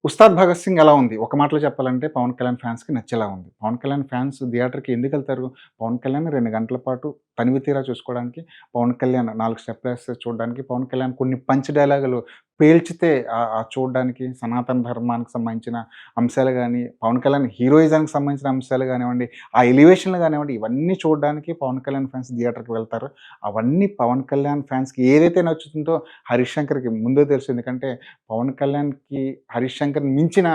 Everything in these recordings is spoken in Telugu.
'ఉస్తాద్ భగత్ సింగ్' ఎలా ఉంది? ఒక మాటలో చెప్పాలంటే 'పవన్ కళ్యాణ్' ఫ్యాన్స్‌కి నచ్చేలా ఉంది. 'పవన్ కళ్యాణ్' ఫ్యాన్స్ థియేటర్‌కి ఎందుకెళ్తారు? 'పవన్ కళ్యాణ్' 2 గంటల పాటు తనివి తీరా చూసుకోవడానికి, 'పవన్ కళ్యాణ్' 4 స్టెప్పులేస్తే చూడడానికి, 'పవన్ కళ్యాణ్' కొన్ని పంచ్ డైలాగులు పేల్చితే చూడడానికి, సనాతన ధర్మానికి సంబంధించిన అంశాలు గాని, 'పవన్ కళ్యాణ్' హీరోయిజానికి సంబంధించిన అంశాలు గానివ్వండి, ఆ ఎలివేషన్‌లు గానివ్వండి, ఇవన్నీ చూడడానికి 'పవన్ కళ్యాణ్' ఫ్యాన్స్ థియేటర్‌కి వెళ్తారు. అవన్నీ 'పవన్ కళ్యాణ్' ఫ్యాన్స్‌కి ఏదైతే నచ్చుతుందో 'హరీష్ శంకర్‌కి' ముందే తెలుసు. ఎందుకంటే 'పవన్ కళ్యాణ్‌కి' 'హరీష్ శంకర్‌ని' మించిన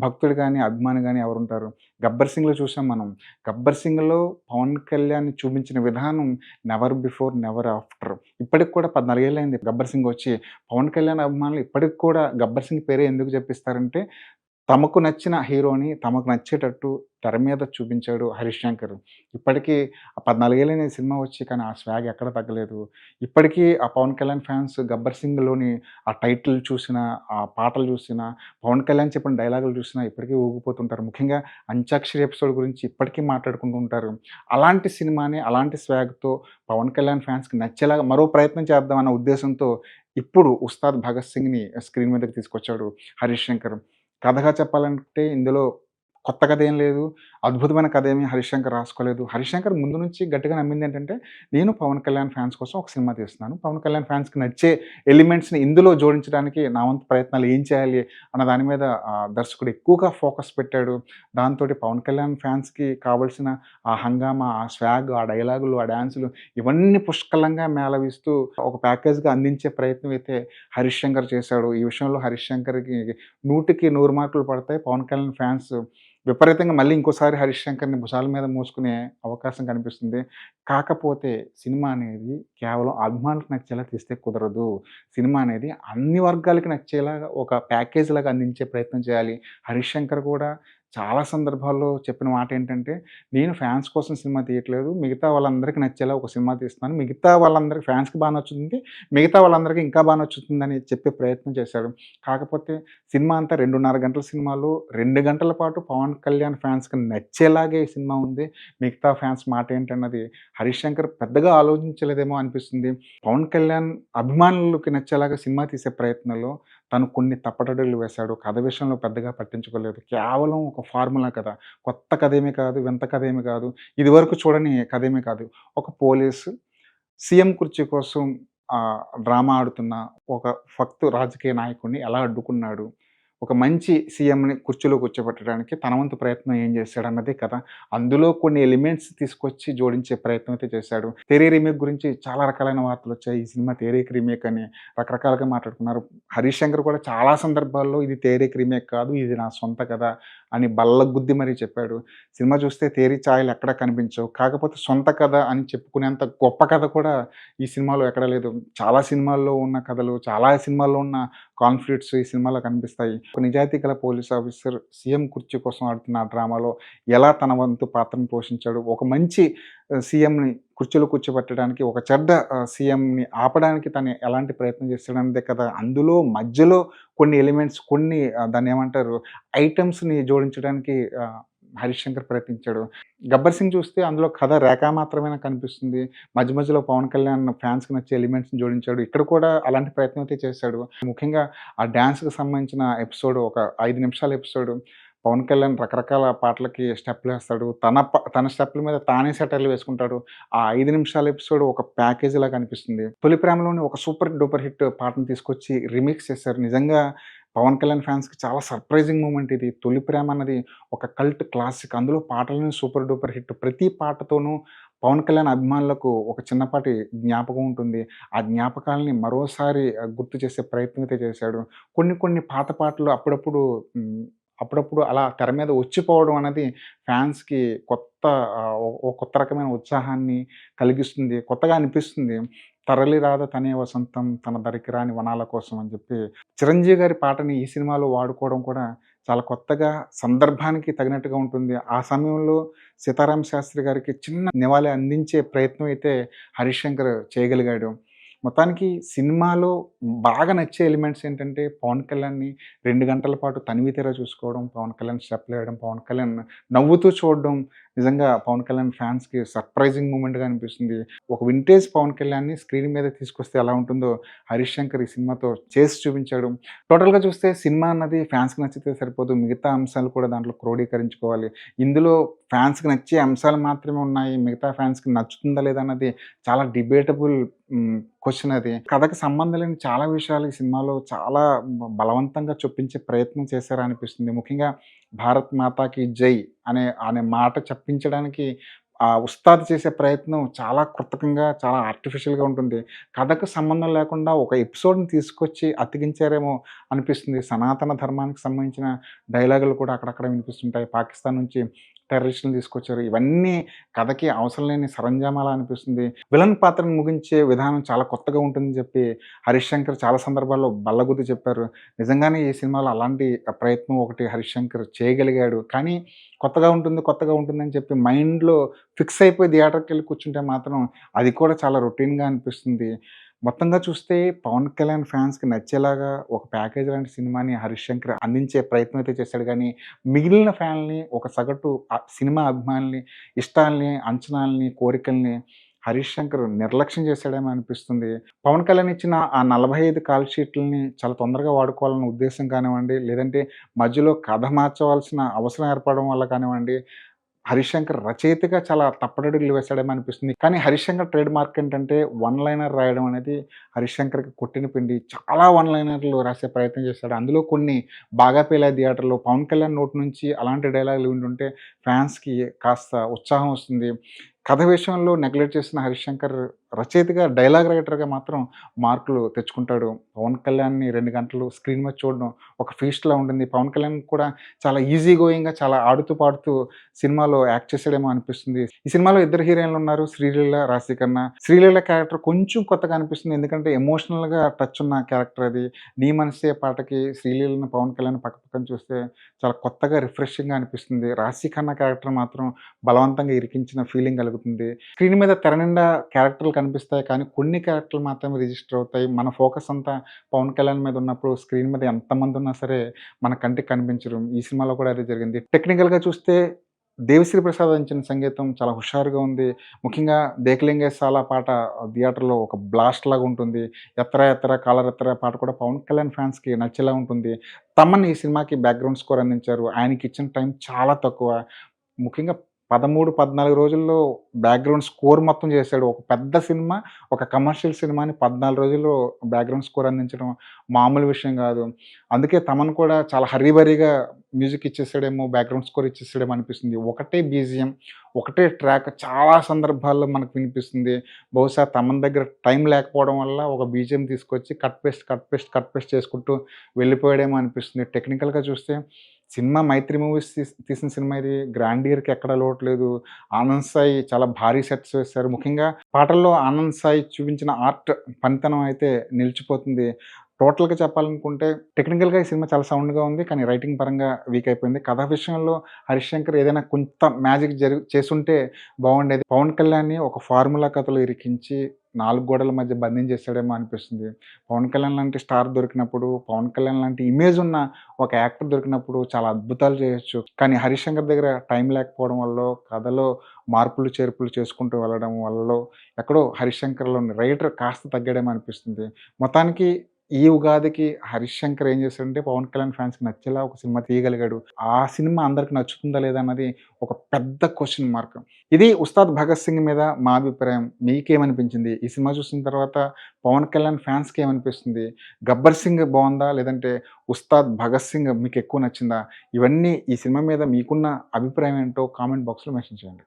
భక్తుడు గాని, అభిమాని గాని ఎవరుంటారు? 'గబ్బర్ సింగ్‌లో' చూసాం మనం. 'గబ్బర్ సింగ్‌లో' పవన్ కళ్యాణ్‌ని చూపించిన విధానం నెవర్ బిఫోర్, నెవర్ ఆఫ్టర్. ఇప్పటికి కూడా 14 ఏళ్లయింది 'గబ్బర్ సింగ్' వచ్చి. పవన్ కళ్యాణ్ అభిమానులు ఇప్పటికి కూడా 'గబ్బర్ సింగ్' పేరే ఎందుకు జెప్పిస్తారంటే, తమకు నచ్చిన హీరోని తమకు నచ్చేటట్టు తెర మీద చూపించాడు 'హరీష్ శంకర్.' ఇప్పటికీ ఆ 14 ఏళ్ళైన ఈ సినిమా వచ్చి కానీ ఆ స్వాగ్ ఎక్కడ తగ్గలేదు. ఇప్పటికీ ఆ 'పవన్ కళ్యాణ్' ఫ్యాన్స్ 'గబ్బర్ సింగ్‌లోని' ఆ టైటిల్ చూసినా, ఆ పాటలు చూసినా, 'పవన్ కళ్యాణ్' చెప్పిన డైలాగులు చూసినా ఇప్పటికీ ఊగిపోతుంటారు. ముఖ్యంగా 'అంత్యాక్షరి' ఎపిసోడ్ గురించి ఇప్పటికీ మాట్లాడుకుంటూ ఉంటారు. అలాంటి సినిమాని, అలాంటి స్వాగ్‌తో 'పవన్ కళ్యాణ్' ఫ్యాన్స్‌కి నచ్చేలాగా మరో ప్రయత్నం చేద్దామన్న ఉద్దేశంతో ఇప్పుడు 'ఉస్తాద్ భగత్ సింగ్‌ని' స్క్రీన్ మీదకి తీసుకొచ్చాడు 'హరీష్ శంకర్.' కథగా చెప్పాలంటే ఇందులో కొత్త కథేం లేదు. అద్భుతమైన కథేమి 'హరీష్ శంకర్' రాసుకోలేదు. 'హరీష్ శంకర్' ముందు నుంచి గట్టిగా నమ్మిందేంటంటే, నేను 'పవన్ కళ్యాణ్' ఫ్యాన్స్ కోసం ఒక సినిమా తీస్తున్నాను. 'పవన్ కళ్యాణ్' ఫ్యాన్స్‌కి నచ్చే ఎలిమెంట్స్‌ని ఇందులో జోడించడానికి నా వంతు ప్రయత్నాలు ఏం చేయాలి అన్న దాని మీద దర్శకుడు ఎక్కువగా ఫోకస్ పెట్టాడు. దాంతోటి 'పవన్ కళ్యాణ్' ఫ్యాన్స్‌కి కావాల్సిన ఆ హంగామా, ఆ స్వాగ్, ఆ డైలాగులు, ఆ డాన్సులు ఇవన్నీ పుష్కలంగా మేళవిస్తూ ఒక ప్యాకేజ్‌గా అందించే ప్రయత్నం అయితే 'హరీష్ శంకర్' చేశాడు. ఈ విషయంలో 'హరీష్ శంకర్‌కి' 100కి 100 మార్కులు పడతాయి. 'పవన్ కళ్యాణ్' ఫ్యాన్స్ విపరీతంగా మళ్ళీ ఇంకోసారి 'హరీష్ శంకర్‌ని' భుజాల మీద మోసుకునే అవకాశం కనిపిస్తుంది. కాకపోతే సినిమా అనేది కేవలం అభిమానులకు నచ్చేలా తీస్తే కుదరదు. సినిమా అనేది అన్ని వర్గాలకి నచ్చేలాగా ఒక ప్యాకేజ్‌లాగా అందించే ప్రయత్నం చేయాలి. 'హరీష్ శంకర్' కూడా చాలా సందర్భాల్లో చెప్పిన మాటేంటంటే, నేను ఫ్యాన్స్ కోసం సినిమా తీయట్లేదు. మిగతా వాళ్ళందరికీ నచ్చేలా ఒక సినిమా తీస్తున్నాను. మిగతా వాళ్ళందరికి ఫ్యాన్స్‌కి బా నచ్చుతుంది. మిగతా వాళ్ళందరికీ ఇంకా బా నచ్చుతుందని చెప్పే ప్రయత్నం చేశాడు. కాకపోతే సినిమా అంతా 2:30 గంటల సినిమాలో 2 గంటల పాటు 'పవన్ కళ్యాణ్' ఫ్యాన్స్‌కి నచ్చేలాగే ఈ సినిమా ఉంది. మిగతా ఫ్యాన్స్ మాటేంటన్నది 'హరీష్ శంకర్' పెద్దగా ఆలోచించలేదేమో అనిపిస్తుంది. 'పవన్ కళ్యాణ్' అభిమానులకి నచ్చేలాగా సినిమా తీసే ప్రయత్నంలో తను కొన్ని తప్పటడుగులు వేశాడు. కథ విషయంలో పెద్దగా పట్టించుకోలేదు. కేవలం ఒక ఫార్ములా కథ. కొత్త కథేమీ కాదు, వింత కథేమీ కాదు. ఇదివరకు చూడని కథేమీ కాదు. ఒక పోలీసు సీఎం కుర్చీ కోసం డ్రామా ఆడుతున్న ఒక ఫక్తు రాజకీయ నాయకుడిని ఎలా అడ్డుకున్నాడు? ఒక మంచి సీఎంని కుర్చీలో కూర్చోబెట్టడానికి తన వంతు ప్రయత్నం ఏం చేశాడన్నదే కథ. అందులో కొన్ని ఎలిమెంట్స్ తీసుకొచ్చి జోడించే ప్రయత్నం అయితే చేశాడు. 'తేరీ' రీమేక్ గురించి చాలా రకాలైన వార్తలొచ్చాయి. ఈ సినిమా 'తేరీకి' రీమేక్ అని రకరకాలుగా మాట్లాడుకున్నారు. 'హరీష్ శంకర్' కూడా చాలా సందర్భాల్లో ఇది 'తేరీకి' రీమేక్ కాదు. ఇది నా సొంత కథ అని బల్లగుద్ది మరీ చెప్పాడు. సినిమా చూస్తే 'తేరీ' ఛాయలు ఎక్కడా కనిపించవు. కాకపోతే సొంత కథ అని చెప్పుకునేంత గొప్ప కథ కూడా ఈ సినిమాలో ఎక్కడా లేదు. చాలా సినిమాల్లో ఉన్న కథలు, చాలా సినిమాల్లో ఉన్న కాన్‌ఫ్లిక్ట్స్ ఈ సినిమాలో కనిపిస్తాయి. ఒక నిజాయితీ గల పోలీస్ ఆఫీసర్ సీఎం కుర్చీ కోసం ఆడుతున్న ఆ డ్రామాలో ఎలా తన వంతు పాత్రను పోషించాడు. ఒక మంచి సీఎంని కుర్చీలో కూర్చోబెట్టడానికి, ఒక చెడ్డ సీఎంని ఆపడానికి తను ఎలాంటి ప్రయత్నం చేస్తాడన్నదే కదా! అందులో మధ్యలో కొన్ని ఎలిమెంట్స్ కొన్ని దాన్నేమంటారు ఐటెమ్స్‌ని జోడించడానికి 'హరీష్ శంకర్' ప్రయత్నించాడు. 'గబ్బర్ సింగ్' చూస్తే అందులో కథ రేఖామాత్రమేనా కనిపిస్తుంది. మధ్య మధ్యలో 'పవన్ కళ్యాణ్' ఫ్యాన్స్‌కి నచ్చే ఎలిమెంట్స్‌ని జోడించాడు. ఇక్కడ కూడా అలాంటి ప్రయత్నం అయితే చేశాడు. ముఖ్యంగా ఆ డాన్స్‌కి సంబంధించిన ఎపిసోడ్ ఒక 5 నిమిషాల ఎపిసోడ్ 'పవన్ కళ్యాణ్' రకరకాల పాటలకి స్టెప్పులేస్తాడు. తన స్టెప్పుల మీద తానే సెటైర్లు వేసుకుంటాడు. ఆ 5 నిమిషాల ఎపిసోడ్ ఒక ప్యాకేజీలాగా అనిపిస్తుంది. 'తొలి ప్రేమలోని' ఒక సూపర్ డూపర్ హిట్ పాటను తీసుకొచ్చి రీమిక్స్ చేశారు. నిజంగా 'పవన్ కళ్యాణ్' ఫ్యాన్స్‌కి చాలా సర్ప్రైజింగ్ మూమెంట్ ఇది. 'తొలి ప్రేమ' అన్నది ఒక కల్ట్ క్లాసిక్. అందులో పాటలని సూపర్ డూపర్ హిట్. ప్రతి పాటతోనూ 'పవన్ కళ్యాణ్' అభిమానులకు ఒక చిన్నపాటి జ్ఞాపకం ఉంటుంది. ఆ జ్ఞాపకాల్ని మరోసారి గుర్తు చేసే ప్రయత్నం అయితే చేశాడు. కొన్ని కొన్ని పాత పాటలు అప్పుడప్పుడు అలా తెర మీద వచ్చిపోవడం అనేది ఫ్యాన్స్‌కి కొత్త ఓ కొత్త రకమైన ఉత్సాహాన్ని కలిగిస్తుంది. కొత్తగా అనిపిస్తుంది. 'తరలి రాధ తనే వసంతం తన దరికి రాని వనాల కోసం' అని చెప్పి చిరంజీవి గారి పాటని ఈ సినిమాలో వాడుకోవడం కూడా చాలా కొత్తగా సందర్భానికి తగినట్టుగా ఉంటుంది. ఆ సమయంలో 'సీతారామ శాస్త్రి' గారికి చిన్న నివాళి అందించే ప్రయత్నం అయితే 'హరీష్ శంకర్' చేయగలిగాడు. మొత్తానికి సినిమాలో బాగా నచ్చే ఎలిమెంట్స్ ఏంటంటే 'పవన్ కళ్యాణ్‌ని' 2 గంటల పాటు తనివి తీరా చూసుకోవడం, 'పవన్ కళ్యాణ్' స్టెప్పులేయడం, 'పవన్ కళ్యాణ్' నవ్వుతూ చూడడం, నిజంగా పవన్ కళ్యాణ్ ఫ్యాన్స్‌కి సర్ప్రైజింగ్ మూమెంట్‌గా అనిపిస్తుంది. ఒక వింటేజ్ పవన్ కళ్యాణ్‌ని స్క్రీన్ మీద తీసుకొస్తే ఎలా ఉంటుందో 'హరీష్ శంకర్' ఈ సినిమాతో చేసి చూపించాడు. టోటల్‌గా చూస్తే సినిమా అన్నది ఫ్యాన్స్‌కి నచ్చితే సరిపోదు. మిగతా అంశాలు కూడా దాంట్లో క్రోడీకరించుకోవాలి. ఇందులో ఫ్యాన్స్‌కి నచ్చే అంశాలు మాత్రమే ఉన్నాయి. మిగతా ఫ్యాన్స్‌కి నచ్చుతుందా లేదా అన్నది చాలా డిబేటబుల్ క్వెషన్ అది. కథకి సంబంధం లేని చాలా విషయాలు ఈ సినిమాలో చాలా బలవంతంగా చొప్పించే ప్రయత్నం చేశారా అనిపిస్తుంది. ముఖ్యంగా 'భారత్ మాతాకి జై' అనే మాట చెప్పించడానికి ఉస్తాద్ చేసే ప్రయత్నం చాలా కృతకంగా, చాలా ఆర్టిఫిషియల్‌గా ఉంటుంది. కథకు సంబంధం లేకుండా ఒక ఎపిసోడ్‌ని తీసుకొచ్చి అతికించారేమో అనిపిస్తుంది. సనాతన ధర్మానికి సంబంధించిన డైలాగులు కూడా అక్కడక్కడ వినిపిస్తుంటాయి. పాకిస్తాన్ నుంచి టెర్రరిస్టులను తీసుకొచ్చారు. ఇవన్నీ కథకి అవసరం లేని సరంజామాలా అనిపిస్తుంది. విలన్ పాత్రను ముగించే విధానం చాలా కొత్తగా ఉంటుందని చెప్పి 'హరీష్ శంకర్' చాలా సందర్భాల్లో బల్లగుద్ది చెప్పారు. నిజంగానే ఈ సినిమాలో అలాంటి ప్రయత్నం ఒకటి 'హరీష్ శంకర్' చేయగలిగాడు. కానీ కొత్తగా ఉంటుందని చెప్పి మైండ్‌లో ఫిక్స్ అయిపోయి థియేటర్‌కెళ్ళి కూర్చుంటే మాత్రం అది కూడా చాలా రొటీన్‌గా అనిపిస్తుంది. మొత్తంగా చూస్తే పవన్ కళ్యాణ్ ఫ్యాన్స్‌కి నచ్చేలాగా ఒక ప్యాకేజ్ లాంటి సినిమాని 'హరీష్ శంకర్' అందించే ప్రయత్నం అయితే చేశాడు గానీ, మిగిలిన ఫ్యాన్‌లని ఒక సగటు సినిమా అభిమానుల్ని, ఇష్టాల్ని, అంచనాల్ని, కోరికల్ని 'హరీష్ శంకర్' నిర్లక్ష్యం చేశాడేమో అనిపిస్తుంది. పవన్ కళ్యాణ్ ఇచ్చిన ఆ 45 కాల్ షీట్లని చాలా తొందరగా వాడుకోవాలన్న ఉద్దేశ్యం కానివ్వండి, లేదంటే మధ్యలో కథ మార్చవలసిన అవసరం ఏర్పడడం వల్ల కానివ్వండి, 'హరీష్ శంకర్' రచయితగా చాలా తప్పటడుగులు వేశాడేమో అనిపిస్తుంది. కానీ 'హరీష్ శంకర్' ట్రేడ్ మార్క్ ఏంటంటే వన్ లైనర్ రాయడం అనేది 'హరీష్ శంకర్‌కి కొట్టిన పిండి. చాలా వన్ లైనర్‌లు రాసే ప్రయత్నం చేశాడు. అందులో కొన్ని బాగా పేలాయి థియేటర్‌లో. పవన్ కళ్యాణ్ నోటి నుంచి అలాంటి డైలాగులు వింటుంటే ఫ్యాన్స్‌కి కాస్త ఉత్సాహం వస్తుంది. కథ విషయంలో నెగ్లెక్ట్ చేసిన 'హరీష్ శంకర్' రచయితగా, డైలాగ్ రైటర్‌గా మాత్రం మార్కులు తెచ్చుకుంటాడు. పవన్ కళ్యాణ్‌ని 2 గంటలు స్క్రీన్ మీద చూడడం ఒక ఫీస్ట్‌లా ఉంటుంది. పవన్ కళ్యాణ్ కూడా చాలా ఈజీ గోయింగ్‌గా, చాలా ఆడుతూ పాడుతూ సినిమాలో యాక్ట్ చేసాడేమో అనిపిస్తుంది. ఈ సినిమాలో ఇద్దరు హీరోయిన్‌లున్నారు. శ్రీలీల, రాశిఖన్నా. శ్రీలీల క్యారెక్టర్ కొంచెం కొత్తగా అనిపిస్తుంది. ఎందుకంటే ఎమోషనల్‌గా టచ్ ఉన్న క్యారెక్టర్ అది. 'నీ మనసే' పాటకి శ్రీలీలను, పవన్ కళ్యాణ్ పక్కన చూస్తే చాలా కొత్తగా, రిఫ్రెషింగ్‌గా అనిపిస్తుంది. రాశిఖన్నా క్యారెక్టర్ మాత్రం బలవంతంగా ఇరికించిన ఫీలింగ్ కలుగుతుంది. స్క్రీన్ మీద తెర నిండా క్యారెక్టర్‌లు కనిపిస్తాయి. కానీ కొన్ని క్యారెక్టర్‌లు మాత్రమే రిజిస్టర్ అవుతాయి. మన ఫోకస్ అంతా పవన్ కళ్యాణ్ మీద ఉన్నప్పుడు స్క్రీన్ మీద ఎంతమంది ఉన్నా సరే మన కంటికి కనిపించరు. ఈ సినిమాలో కూడా అదే జరిగింది. టెక్నికల్‌గా చూస్తే దేవిశ్రీ ప్రసాద్ అందించిన సంగీతం చాలా హుషారుగా ఉంది. ముఖ్యంగా 'దేఖలెంగే సాలా' పాట థియేటర్‌లో ఒక బ్లాస్ట్ లాగా ఉంటుంది. 'ఎత్తరా ఎత్తరా కాలరెత్తరా' పాట కూడా పవన్ కళ్యాణ్ ఫ్యాన్స్‌కి నచ్చేలా ఉంటుంది. తమన్ ఈ సినిమాకి బ్యాక్‌గ్రౌండ్ స్కోర్ అందించారు. ఆయనకిచ్చిన టైం చాలా తక్కువ. ముఖ్యంగా 13, 14 రోజుల్లో బ్యాక్‌గ్రౌండ్ స్కోర్ మొత్తం చేశాడు. ఒక పెద్ద సినిమా, ఒక కమర్షియల్ సినిమాని 14 రోజుల్లో బ్యాక్‌గ్రౌండ్ స్కోర్ అందించడం మామూలు విషయం గాదు. అందుకే తమన్ కూడా చాలా హర్రీ బరీగా మ్యూజిక్ ఇచ్చేసాడేమో, బ్యాక్‌గ్రౌండ్ స్కోర్ ఇచ్చేసాడేమో అనిపిస్తుంది. ఒకటే బీజీఎం, ఒకటే ట్రాక్ చాలా సందర్భాల్లో మనకు వినిపిస్తుంది. బహుశా తమన్ దగ్గర టైం లేకపోవడం వల్ల ఒక బీజీఎం తీసుకొచ్చి కట్ పేస్ట్ చేసుకుంటూ వెళ్ళిపోయాడేమో అనిపిస్తుంది. టెక్నికల్‌గా చూస్తే సినిమా 'మైత్రి మూవీస్' తీసిన సినిమా ఇది. గ్రాండియర్‌కి ఎక్కడ లోటు లేదు. ఆనంద్ సాయి చాలా భారీ సెట్స్ వేశారు. ముఖ్యంగా పాటల్లో ఆనంద్ సాయి చూపించిన ఆర్ట్ పనితనం అయితే నిలిచిపోతుంది. టోటల్‌గా చెప్పాలనుకుంటే టెక్నికల్‌గా ఈ సినిమా చాలా సౌండ్‌గా ఉంది. కానీ రైటింగ్ పరంగా వీక్ అయిపోయింది. కథ విషయంలో 'హరీష్ శంకర్' ఏదైనా కొంత మ్యాజిక్ చేసుంటే బాగుండేది. పవన్ కళ్యాణ్‌ని ఒక ఫార్ములా కథలో ఇరికించి 4 గోడల మధ్య బంధించేసాడేమో అనిపిస్తుంది. పవన్ కళ్యాణ్ లాంటి స్టార్ దొరికినప్పుడు, పవన్ కళ్యాణ్ లాంటి ఇమేజ్ ఉన్న ఒక యాక్టర్ దొరికినప్పుడు చాలా అద్భుతాలు చేయొచ్చు. కానీ 'హరీష్ శంకర్' దగ్గర టైం లేకపోవడం వల్లో, కథలో మార్పులు, చేర్పులు చేసుకుంటూ వెళ్ళడం వల్లో ఎక్కడో 'హరీష్ శంకర్‌లోని రైటర్ కాస్త తగ్గాడేమో అనిపిస్తుంది. మొత్తానికి ఈ ఉగాదికి 'హరీష్ శంకర్' ఏం చేశాడంటే పవన్ కళ్యాణ్ ఫ్యాన్స్‌కి నచ్చేలా ఒక సినిమా తీయగలిగాడు. ఆ సినిమా అందరికి నచ్చుతుందా లేదా అన్నది ఒక పెద్ద క్వెషన్ మార్క్. ఇది 'ఉస్తాద్ భగత్ సింగ్' మీద మా అభిప్రాయం. మీకేమనిపించింది? ఈ సినిమా చూసిన తర్వాత పవన్ కళ్యాణ్ ఫ్యాన్స్‌కి ఏమనిపిస్తుంది? 'గబ్బర్ సింగ్' బావుందా? లేదంటే 'ఉస్తాద్ భగత్ సింగ్' మీకెక్కువ నచ్చిందా? ఇవన్నీ ఈ సినిమా మీద మీకున్న అభిప్రాయం ఏంటో కామెంట్ బాక్స్‌లో మెన్షన్ చేయండి.